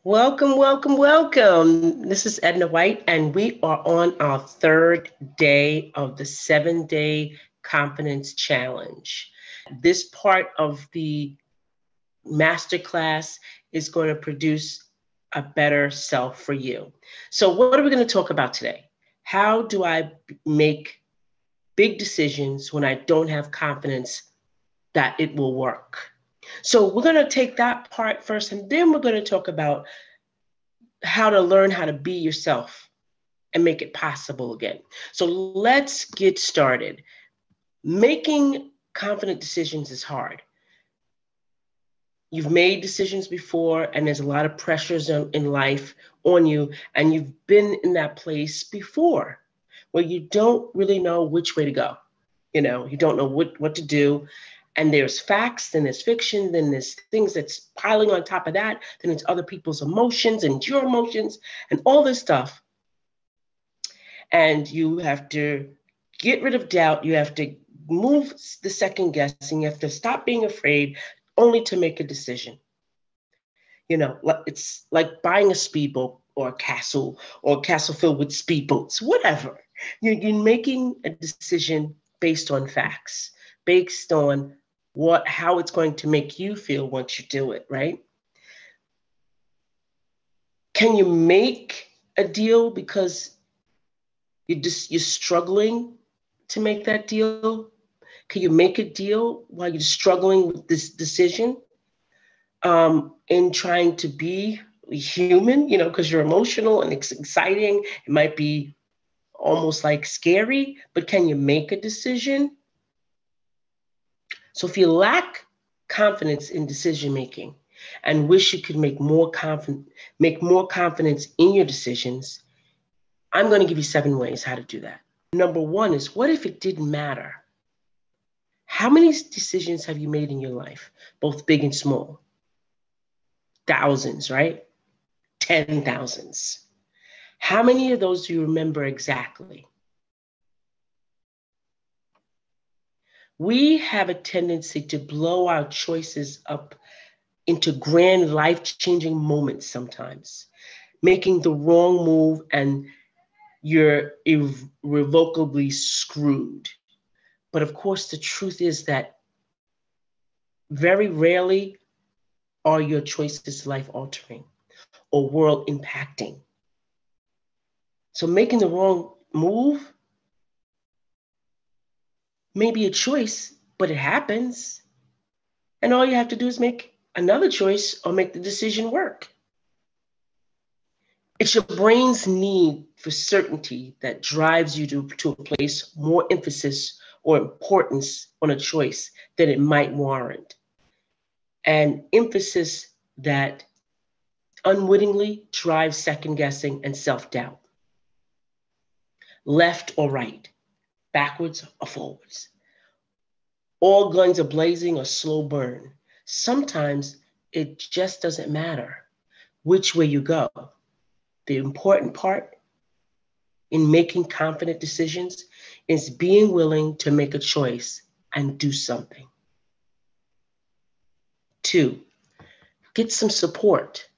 Welcome, welcome, welcome. This is Edna White, and we are on our third day of the 7-day confidence challenge. This part of the masterclass is going to produce a better self for you. So, what are we going to talk about today? How do I make big decisions when I don't have confidence that it will work? So, we're going to take that part first, and then we're going to talk about how to learn how to be yourself and make it possible again. So let's get started. Making confident decisions is hard. You've made decisions before, and there's a lot of pressures in life on you, and you've been in that place before where you don't really know which way to go. You don't know what to do. And there's facts, then there's fiction, then there's things that's piling on top of that, then it's other people's emotions and your emotions and all this stuff. And you have to get rid of doubt. You have to move the second guessing. You have to stop being afraid only to make a decision. It's like buying a speedboat or a castle filled with speedboats, whatever. You're making a decision based on facts, based on how it's going to make you feel once you do it, right? Can you make a deal because you're struggling to make that deal? Can you make a deal while you're struggling with this decision? In trying to be human, because you're emotional and it's exciting. It might be almost like scary, but can you make a decision? So if you lack confidence in decision making and wish you could make more confidence in your decisions, I'm going to give you 7 ways how to do that. Number 1 is, what if it didn't matter? How many decisions have you made in your life, both big and small? Thousands, right? 10,000s. How many of those do you remember exactly? We have a tendency to blow our choices up into grand life-changing moments sometimes, making the wrong move and you're irrevocably screwed. But of course, the truth is that very rarely are your choices life-altering or world-impacting. So making the wrong move may be a choice, but it happens. And all you have to do is make another choice or make the decision work. It's your brain's need for certainty that drives you to place more emphasis or importance on a choice than it might warrant. And emphasis that unwittingly drives second guessing and self-doubt. Left or right, backwards or forwards. All guns are blazing or slow burn. Sometimes it just doesn't matter which way you go. The important part in making confident decisions is being willing to make a choice and do something. 2, get some support.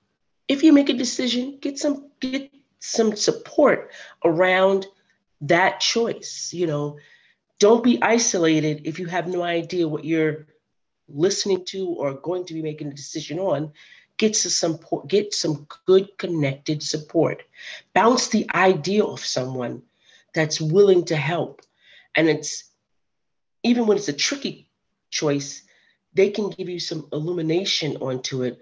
If you make a decision, get some support around that choice. Don't be isolated if you have no idea what you're listening to or going to be making a decision on. Get some good connected support. Bounce the idea off someone that's willing to help. And even when it's a tricky choice, they can give you some illumination onto it.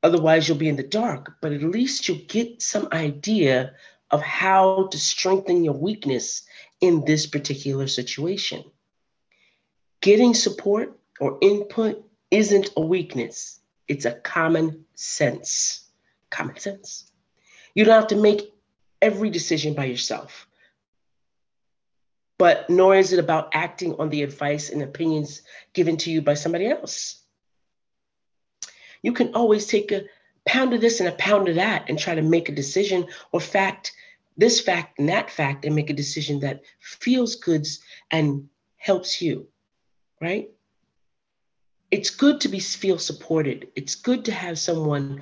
Otherwise, you'll be in the dark, but at least you'll get some idea of how to strengthen your weakness in this particular situation. Getting support or input isn't a weakness. It's a common sense. Common sense. You don't have to make every decision by yourself, but nor is it about acting on the advice and opinions given to you by somebody else. You can always take a pound of this and a pound of that and try to make a decision or this fact and that fact and make a decision that feels good and helps you, right? It's good to feel supported. It's good to have someone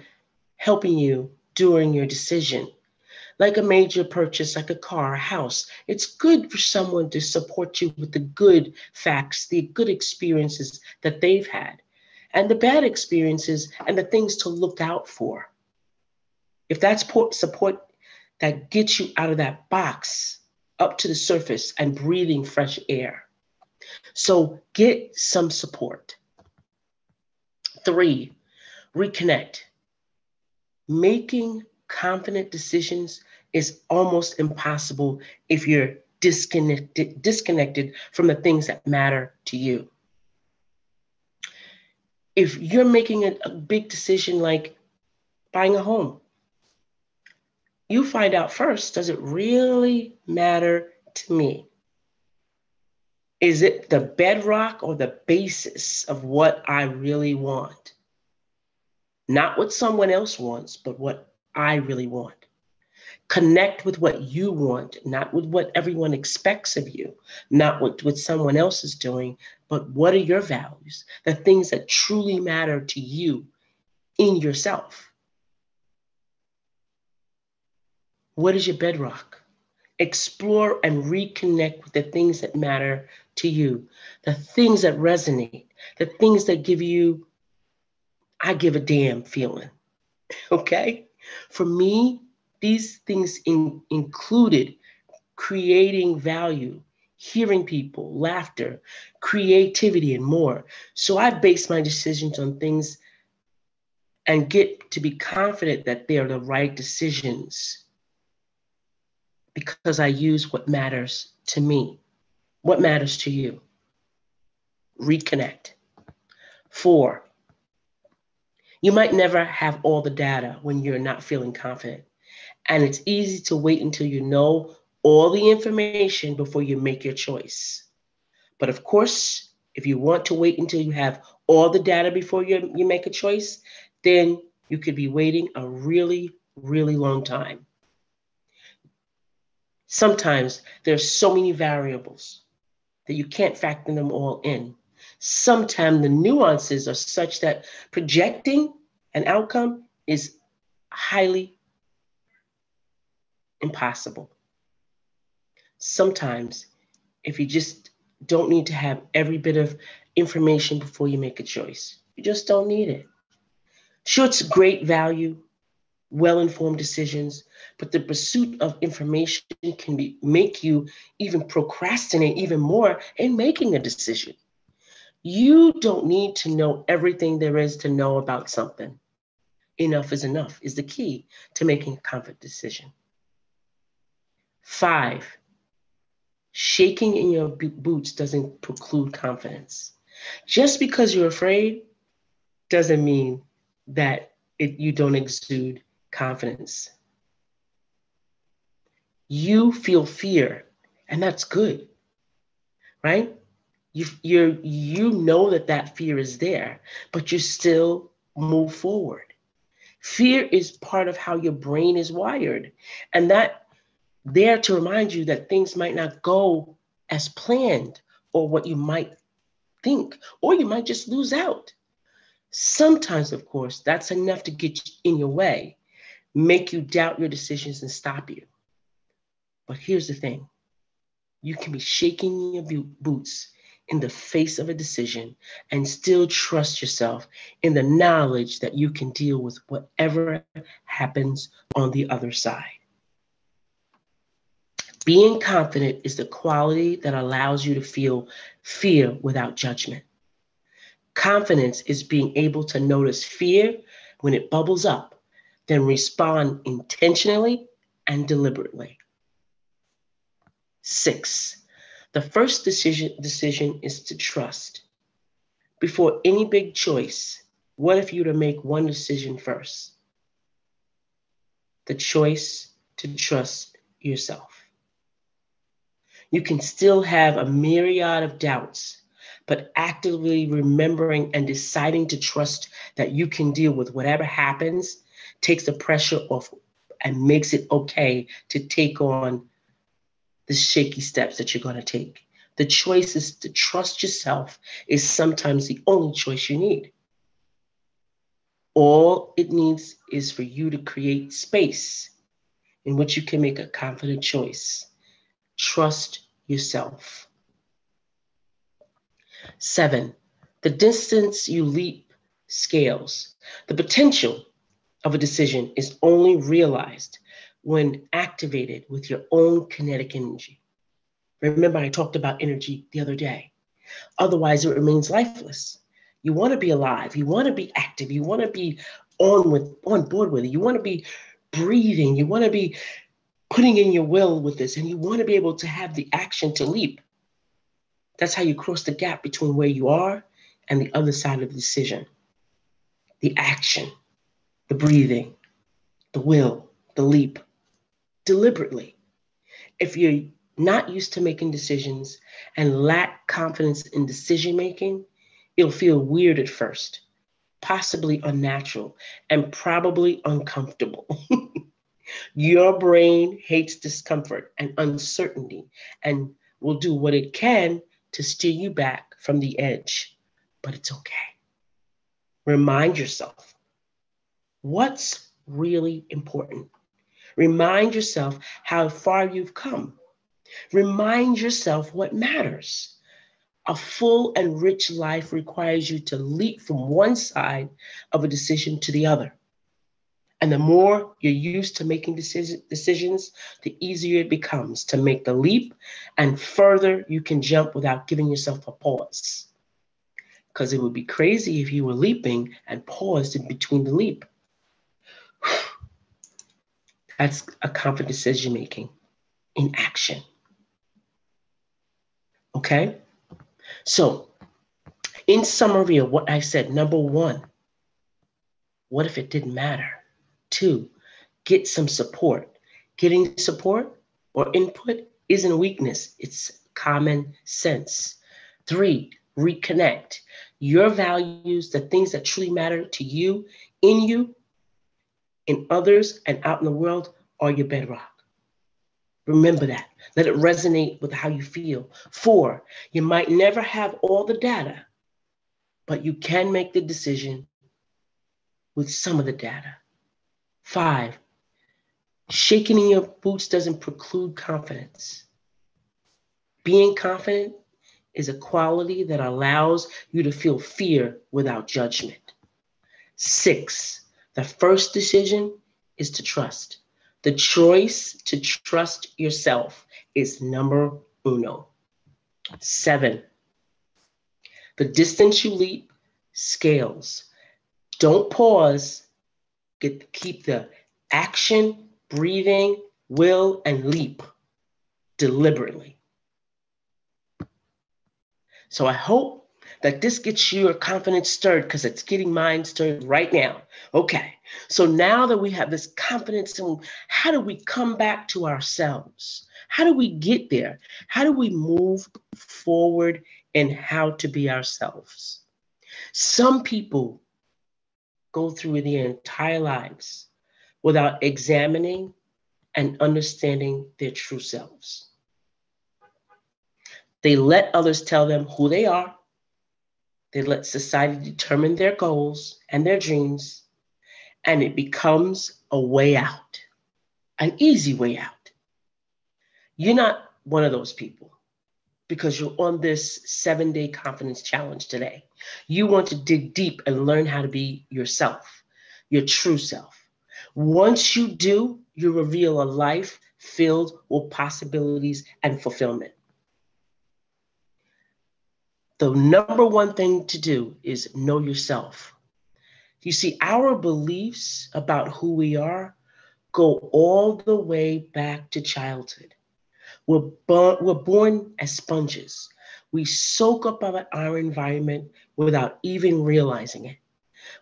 helping you during your decision. Like a major purchase, like a car, a house. It's good for someone to support you with the good facts, the good experiences that they've had, and the bad experiences and the things to look out for. If that's support that gets you out of that box up to the surface and breathing fresh air. So get some support. 3, reconnect. Making confident decisions is almost impossible if you're disconnected from the things that matter to you. If you're making a big decision like buying a home, you find out first, does it really matter to me? Is it the bedrock or the basis of what I really want? Not what someone else wants, but what I really want. Connect with what you want, not with what everyone expects of you, not what someone else is doing, but what are your values, the things that truly matter to you in yourself. What is your bedrock? Explore and reconnect with the things that matter to you, the things that resonate, the things that give you, I give a damn feeling, okay? For me, these things included creating value, hearing people, laughter, creativity, and more. So I base my decisions on things and get to be confident that they are the right decisions because I use what matters to me. What matters to you? Reconnect. 4, you might never have all the data when you're not feeling confident. And it's easy to wait until you know all the information before you make your choice. But of course, if you want to wait until you have all the data before you make a choice, then you could be waiting a really, really long time. Sometimes there's so many variables that you can't factor them all in. Sometimes the nuances are such that projecting an outcome is highly impossible. Sometimes, if you just don't need to have every bit of information before you make a choice, you just don't need it. Sure, it's great value, well-informed decisions, but the pursuit of information can make you even procrastinate even more in making a decision. You don't need to know everything there is to know about something. Enough is the key to making a confident decision. 5, shaking in your boots doesn't preclude confidence. Just because you're afraid doesn't mean that you don't exude confidence. You feel fear, and that's good, right? You know that fear is there, but you still move forward. Fear is part of how your brain is wired, and that there to remind you that things might not go as planned or what you might think, or you might just lose out. Sometimes, of course, that's enough to get in your way, make you doubt your decisions and stop you. But here's the thing. You can be shaking your boots in the face of a decision and still trust yourself in the knowledge that you can deal with whatever happens on the other side. Being confident is the quality that allows you to feel fear without judgment. Confidence is being able to notice fear when it bubbles up, then respond intentionally and deliberately. 6, the first decision is to trust. Before any big choice, what if you were to make one decision first? The choice to trust yourself. You can still have a myriad of doubts, but actively remembering and deciding to trust that you can deal with whatever happens takes the pressure off and makes it okay to take on the shaky steps that you're going to take. The choice is to trust yourself is sometimes the only choice you need. All it needs is for you to create space in which you can make a confident choice. Trust yourself. 7, the distance you leap scales. The potential of a decision is only realized when activated with your own kinetic energy. Remember, I talked about energy the other day. Otherwise, it remains lifeless. You want to be alive. You want to be active. You want to be on board with it. You want to be breathing. You want to be putting in your will with this, and you want to be able to have the action to leap. That's how you cross the gap between where you are and the other side of the decision. The action, the breathing, the will, the leap, deliberately. If you're not used to making decisions and lack confidence in decision making, it'll feel weird at first, possibly unnatural, and probably uncomfortable. Your brain hates discomfort and uncertainty and will do what it can to steer you back from the edge. But it's okay. Remind yourself what's really important. Remind yourself how far you've come. Remind yourself what matters. A full and rich life requires you to leap from one side of a decision to the other. And the more you're used to making decisions, the easier it becomes to make the leap, and further you can jump without giving yourself a pause. Because it would be crazy if you were leaping and paused in between the leap. That's a confident decision making in action. Okay? So, in summary of what I said, number 1, what if it didn't matter? 2, get some support. Getting support or input isn't a weakness, it's common sense. 3, reconnect. Your values, the things that truly matter to you, in others, and out in the world are your bedrock. Remember that. Let it resonate with how you feel. 4, you might never have all the data, but you can make the decision with some of the data. 5, shaking in your boots doesn't preclude confidence. Being confident is a quality that allows you to feel fear without judgment. 6, the first decision is to trust. The choice to trust yourself is number 1. 7, the distance you leap scales. Don't pause. Keep the action, breathing, will, and leap deliberately. So I hope that this gets your confidence stirred, because it's getting mine stirred right now. Okay, so now that we have this confidence, how do we come back to ourselves? How do we get there? How do we move forward in how to be ourselves? Some people go through their entire lives without examining and understanding their true selves. They let others tell them who they are. They let society determine their goals and their dreams, and it becomes a way out, an easy way out. You're not one of those people, because you're on this 7-day confidence challenge today. You want to dig deep and learn how to be yourself, your true self. Once you do, you reveal a life filled with possibilities and fulfillment. The number 1 thing to do is know yourself. You see, our beliefs about who we are go all the way back to childhood. We're born as sponges. We soak up our environment without even realizing it.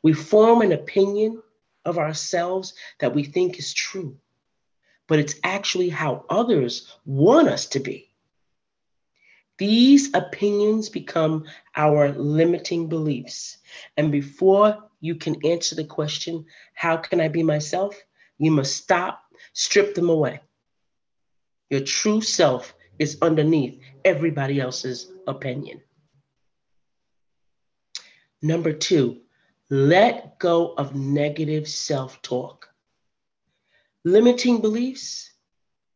We form an opinion of ourselves that we think is true, but it's actually how others want us to be. These opinions become our limiting beliefs. And before you can answer the question, how can I be myself? You must stop, strip them away. Your true self is underneath everybody else's opinion. Number 2, Let go of negative self-talk. Limiting beliefs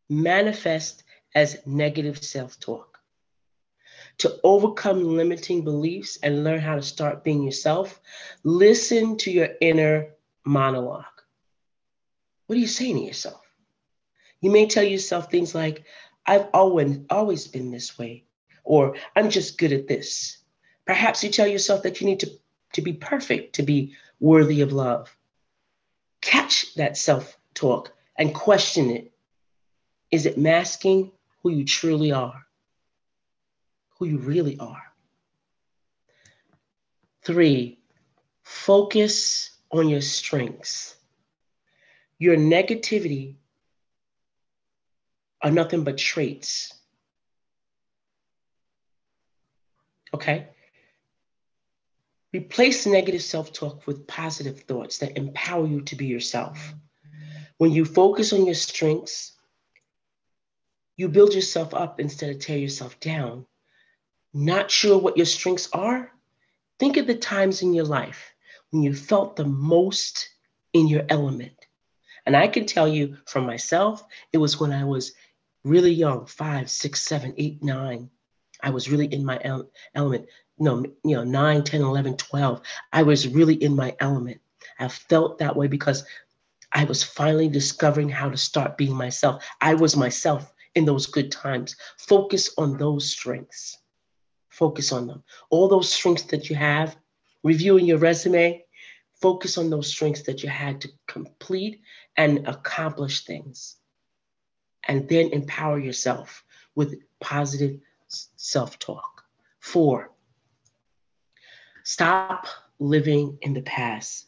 manifest as negative self-talk. To overcome limiting beliefs and learn how to start being yourself, listen to your inner monologue. What are you saying to yourself? You may tell yourself things like, I've always been this way, or I'm just good at this. Perhaps you tell yourself that you need to be perfect to be worthy of love. Catch that self-talk and question it. Is it masking who you truly are? Who you really are? 3, focus on your strengths. Your negativity are nothing but traits. Okay? Replace negative self-talk with positive thoughts that empower you to be yourself. When you focus on your strengths, you build yourself up instead of tear yourself down. Not sure what your strengths are? Think of the times in your life when you felt the most in your element. And I can tell you from myself, it was when I was really young, 5, 6, 7, 8, 9. I was really in my element. No, 9, 10, 11, 12. I was really in my element. I felt that way because I was finally discovering how to start being myself. I was myself in those good times. Focus on those strengths. Focus on them. All those strengths that you have, reviewing your resume, focus on those strengths that you had to complete and accomplish things. And then empower yourself with positive self-talk. 4, stop living in the past.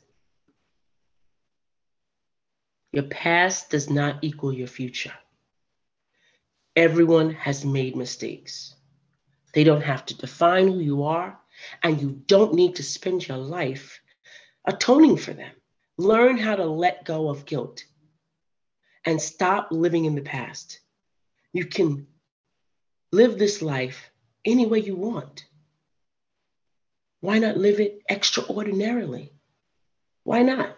Your past does not equal your future. Everyone has made mistakes. They don't have to define who you are, and you don't need to spend your life atoning for them. Learn how to let go of guilt and stop living in the past. You can live this life any way you want. Why not live it extraordinarily? Why not?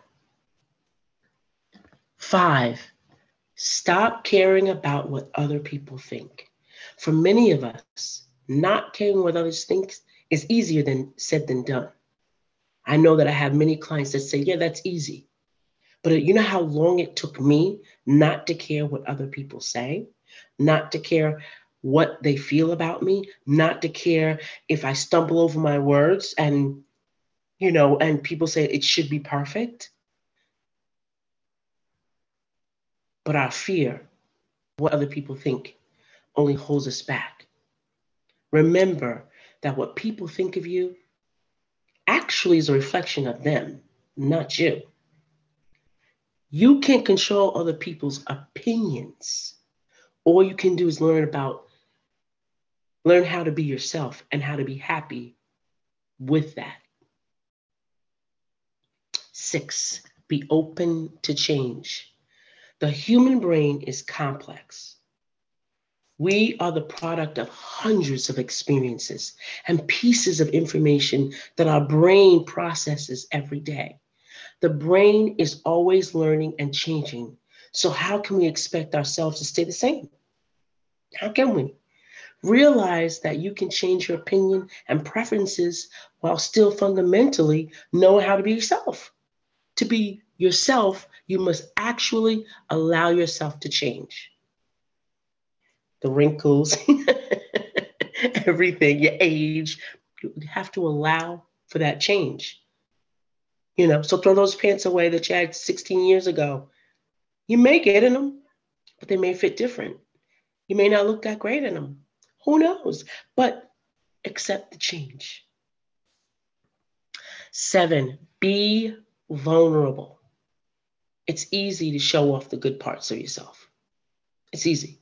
5, stop caring about what other people think. For many of us, not caring what others think is easier than said than done. I know that I have many clients that say, yeah, that's easy. But you know how long it took me not to care what other people say, not to care what they feel about me, not to care if I stumble over my words and, and people say it should be perfect. But our fear, what other people think, only holds us back. Remember that what people think of you actually is a reflection of them, not you. You can't control other people's opinions. All you can do is learn how to be yourself and how to be happy with that. 6, be open to change. The human brain is complex. We are the product of hundreds of experiences and pieces of information that our brain processes every day. The brain is always learning and changing. So how can we expect ourselves to stay the same? How can we? Realize that you can change your opinion and preferences while still fundamentally know how to be yourself. To be yourself, you must actually allow yourself to change. The wrinkles, everything, your age, you have to allow for that change. So throw those pants away that you had 16 years ago. You may get in them, but they may fit different. You may not look that great in them. Who knows? But accept the change. 7, be vulnerable. It's easy to show off the good parts of yourself. It's easy.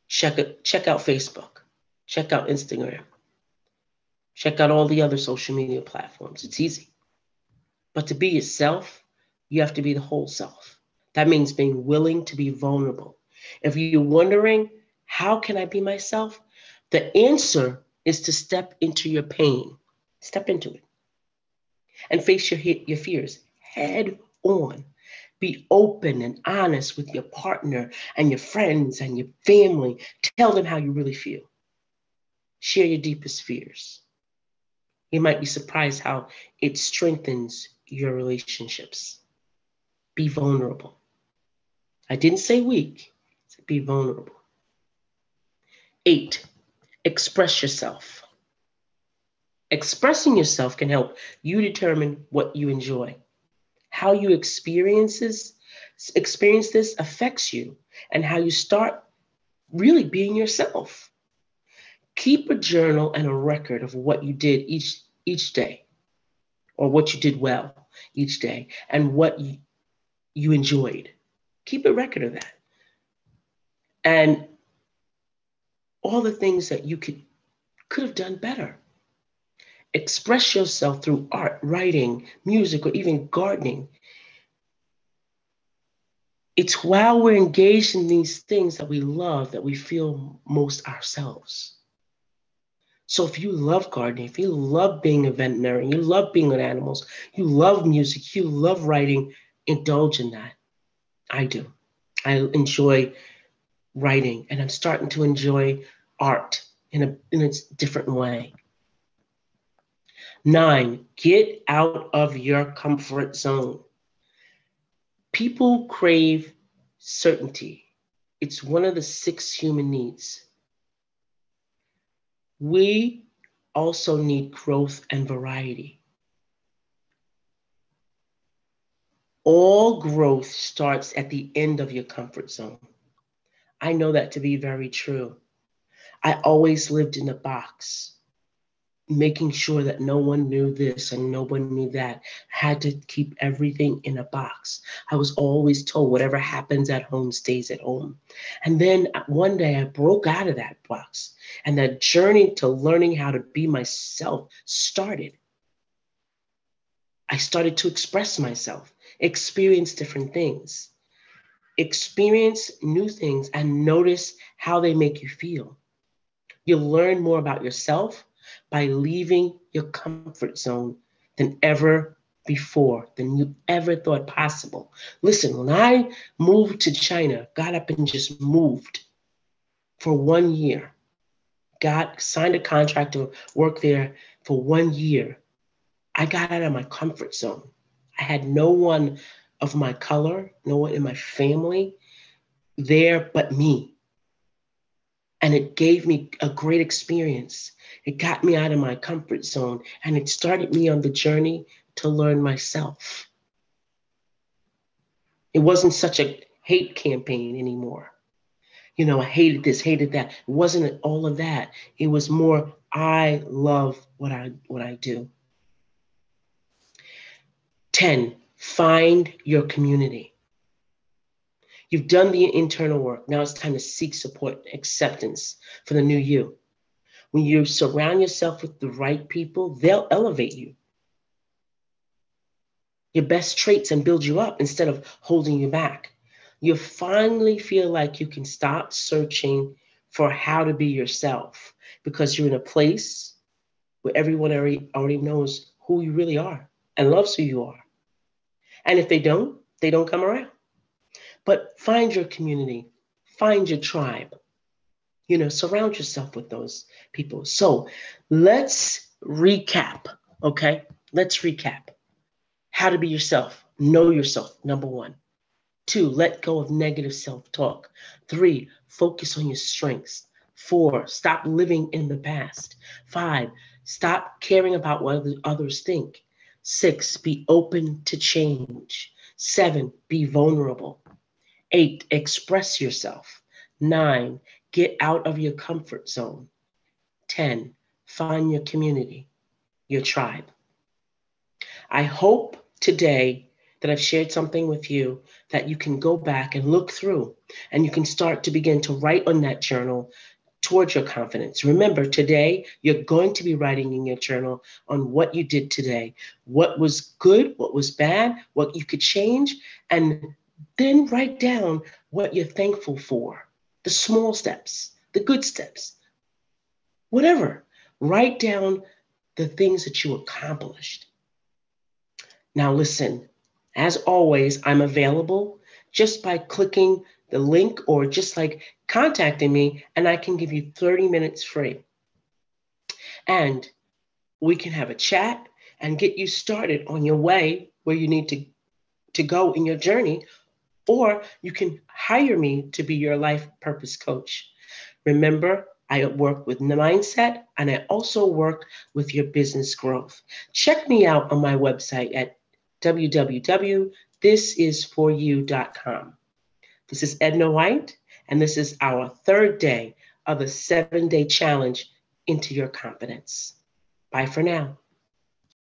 Check out Facebook. Check out Instagram. Check out all the other social media platforms. It's easy. But to be yourself, you have to be the whole self. That means being willing to be vulnerable. If you're wondering, how can I be myself? The answer is to step into your pain. Step into it. and face your fears head on. Be open and honest with your partner and your friends and your family. Tell them how you really feel. Share your deepest fears. You might be surprised how it strengthens your relationships. Be vulnerable. I didn't say weak, I said be vulnerable. 8, express yourself. Expressing yourself can help you determine what you enjoy. How you experience this affects you and how you start really being yourself. Keep a journal and a record of what you did each day, or what you did well each day, and what you enjoyed. Keep a record of that. And all the things that you could have done better. Express yourself through art, writing, music, or even gardening. It's while we're engaged in these things that we love that we feel most ourselves. So if you love gardening, if you love being a veterinarian, you love being with animals, you love music, you love writing, indulge in that. I do. I enjoy writing, and I'm starting to enjoy art in a different way. 9, get out of your comfort zone. People crave certainty. It's one of the 6 human needs. We also need growth and variety. All growth starts at the end of your comfort zone. I know that to be very true. I always lived in a box, making sure that no one knew this and no one knew that. Had to keep everything in a box. I was always told whatever happens at home stays at home. And then one day I broke out of that box, and that journey to learning how to be myself started. I started to express myself, experience different things, experience new things, and notice how they make you feel. You'll learn more about yourself by leaving your comfort zone than ever before, than you ever thought possible. Listen, when I moved to China, got up and just moved for 1 year, signed a contract to work there for 1 year, I got out of my comfort zone. I had no one of my color, no one in my family there but me. And it gave me a great experience. It got me out of my comfort zone, and it started me on the journey to learn myself. It wasn't such a hate campaign anymore. I hated this, hated that. It wasn't all of that. It was more, I love what I do. 10, find your community. You've done the internal work. Now it's time to seek support, acceptance for the new you. When you surround yourself with the right people, they'll elevate you, your best traits, and build you up instead of holding you back. You finally feel like you can stop searching for how to be yourself, because you're in a place where everyone already knows who you really are and loves who you are. And if they don't come around. But find your community, find your tribe, surround yourself with those people. So let's recap, okay? Let's recap. How to be yourself. Know yourself, number 1. 2, let go of negative self-talk. 3, focus on your strengths. 4, stop living in the past. 5, stop caring about what others think. 6, be open to change. 7, be vulnerable. 8, express yourself. 9, get out of your comfort zone. 10, find your community, your tribe. I hope today that I've shared something with you that you can go back and look through, and you can start to begin to write on that journal towards your confidence. Remember, today, you're going to be writing in your journal on what you did today, what was good, what was bad, what you could change, and then write down what you're thankful for, the small steps, the good steps, whatever. Write down the things that you accomplished. Now listen, as always, I'm available just by clicking the link or just like contacting me, and I can give you 30 minutes free. And we can have a chat and get you started on your way where you need to go in your journey, or you can hire me to be your life purpose coach. Remember, I work with mindset and I also work with your business growth. Check me out on my website at www.thisisforyou.com. This is Edna White, and this is our third day of the 7-day challenge into your confidence. Bye for now.